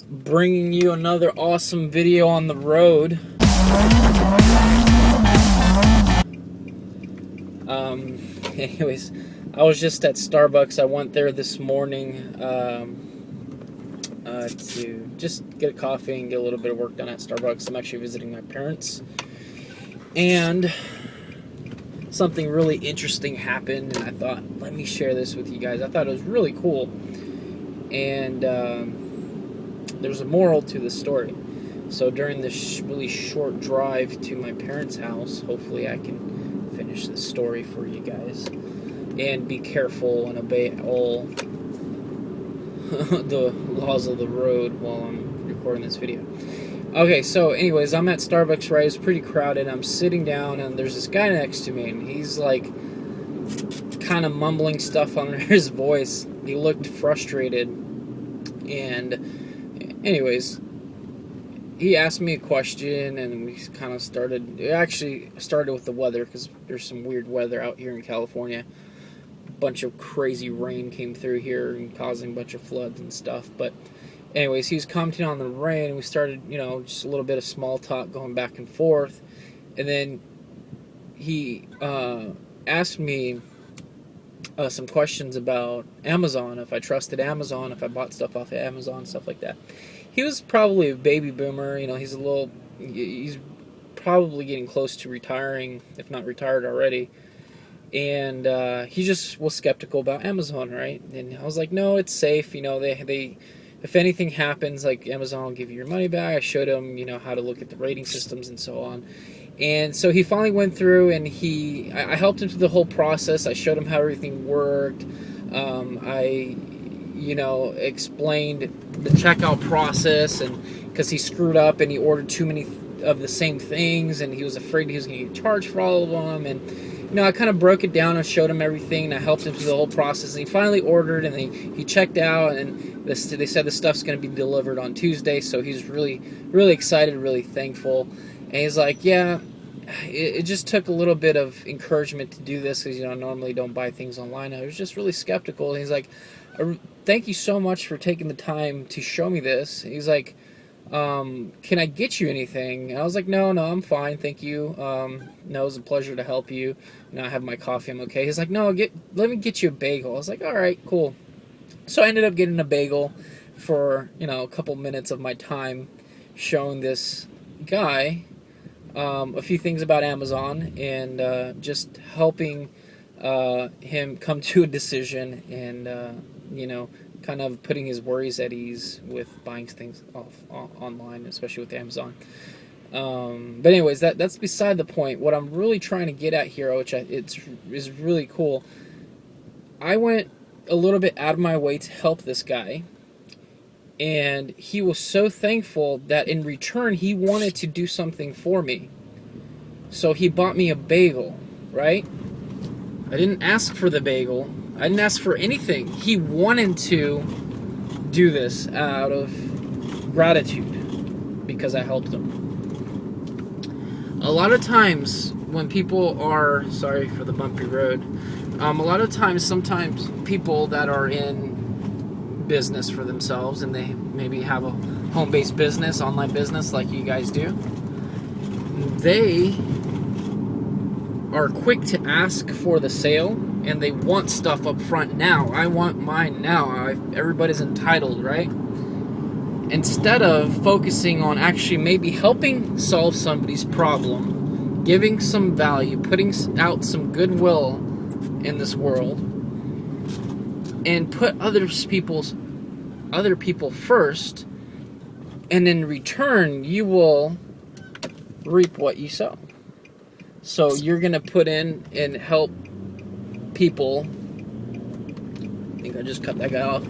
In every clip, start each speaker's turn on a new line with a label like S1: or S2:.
S1: bringing you another awesome video on the road. Anyways, I was just at Starbucks. I went there this morning to just get a coffee and get a little bit of work done at Starbucks. I'm actually visiting my parents, and something really interesting happened, and I thought, let me share this with you guys. I thought it was really cool, and there's a moral to the story. So during this really short drive to my parents' house, hopefully I can finish this story for you guys, and be careful and obey all the laws of the road while I'm recording this video. Okay, so anyways, I'm at Starbucks, right? It's pretty crowded. I'm sitting down, and there's this guy next to me, and he's like kind of mumbling stuff under his voice. He looked frustrated, and anyways, he asked me a question, and we kind of started. It actually started with the weather, because there's some weird weather out here in California. A bunch of crazy rain came through here and causing a bunch of floods and stuff, but anyways, he was commenting on the rain, and we started, just a little bit of small talk going back and forth. And then he asked me some questions about Amazon, if I trusted Amazon, if I bought stuff off of Amazon, stuff like that. He was probably a baby boomer. He's probably getting close to retiring, if not retired already. And he just was skeptical about Amazon, right? And I was like, no, it's safe. They if anything happens, like, Amazon will give you your money back. I showed him, how to look at the rating systems and so on. And so he finally went through, and I helped him through the whole process. I showed him how everything worked. I explained the checkout process, and because he screwed up and he ordered too many of the same things, and he was afraid he was going to get charged for all of them. And I kind of broke it down and showed him everything, and I helped him through the whole process. And he finally ordered, and he checked out, and they said the stuff's going to be delivered on Tuesday. So he's really, really excited, really thankful. And he's like, yeah, it just took a little bit of encouragement to do this, because I normally don't buy things online. I was just really skeptical. And he's like, thank you so much for taking the time to show me this. He's like, can I get you anything? And I was like, no, I'm fine, thank you. No, it was a pleasure to help you. I have my coffee, I'm okay. He's like, no, let me get you a bagel. I was like, all right, cool. So I ended up getting a bagel for, a couple minutes of my time, showing this guy a few things about Amazon, and just helping him come to a decision, and kind of putting his worries at ease with buying things online, especially with Amazon. But anyways, that's beside the point. What I'm really trying to get at here, which is really cool, I went a little bit out of my way to help this guy, and he was so thankful that in return he wanted to do something for me. So he bought me a bagel, right? I didn't ask for the bagel. I didn't ask for anything. He wanted to do this out of gratitude because I helped him. A lot of times when people are, sorry for the bumpy road, sometimes people that are in business for themselves, and they maybe have a home-based business, online business like you guys do, they are quick to ask for the sale, and they want stuff up front now. I want mine now. Everybody's entitled, right? Instead of focusing on actually maybe helping solve somebody's problem, giving some value, putting out some goodwill in this world, and put other people first, and in return you will reap what you sow. So you're going to put in and help people. I think I just cut that guy off.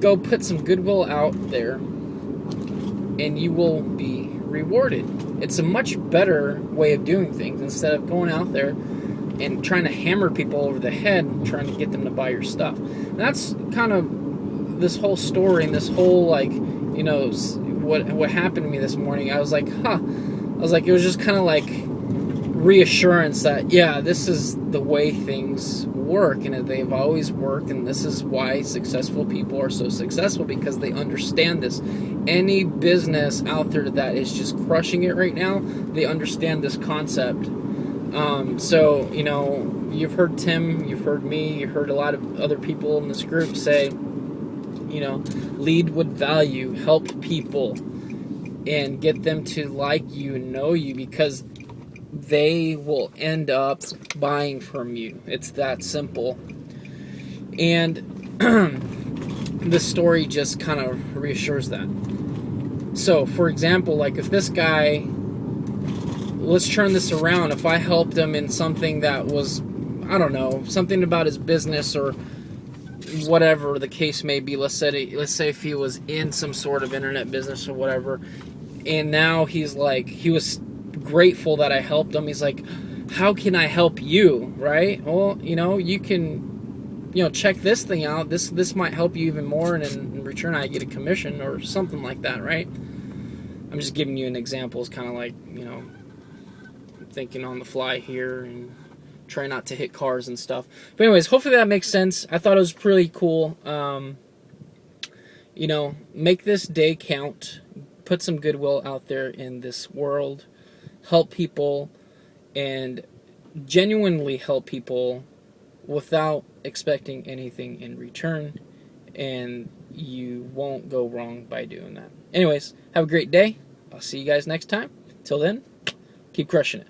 S1: Go put some goodwill out there, and you will be rewarded. It's a much better way of doing things, instead of going out there and trying to hammer people over the head, trying to get them to buy your stuff. And that's kind of this whole story, and this whole, what happened to me this morning. I was like, it was just kind of like reassurance that, yeah, this is the way things work, and they've always worked, and this is why successful people are so successful, because they understand this. Any business out there that is just crushing it right now, they understand this concept. So, you know, you've heard Tim, you've heard me, you've heard a lot of other people in this group say, you know, lead with value, help people, and get them to like you and know you, because they will end up buying from you. It's that simple. And the story just kind of reassures that. So, for example, like if this guy, let's turn this around. If I helped him in something that was, I don't know, something about his business or whatever the case may be, let's say if he was in some sort of internet business or whatever, and now he's like, he was grateful that I helped him. He's like, how can I help you, right? Well, you know, you can, you know, check this thing out. This might help you even more, and in return I get a commission or something like that, right? I'm just giving you an example. It's kind of like, you know, thinking on the fly here and try not to hit cars and stuff. But anyways, hopefully that makes sense. I thought it was pretty cool. You know, make this day count. Put some goodwill out there in this world. Help people, and genuinely help people without expecting anything in return. And you won't go wrong by doing that. Anyways, have a great day. I'll see you guys next time. Till then, keep crushing it.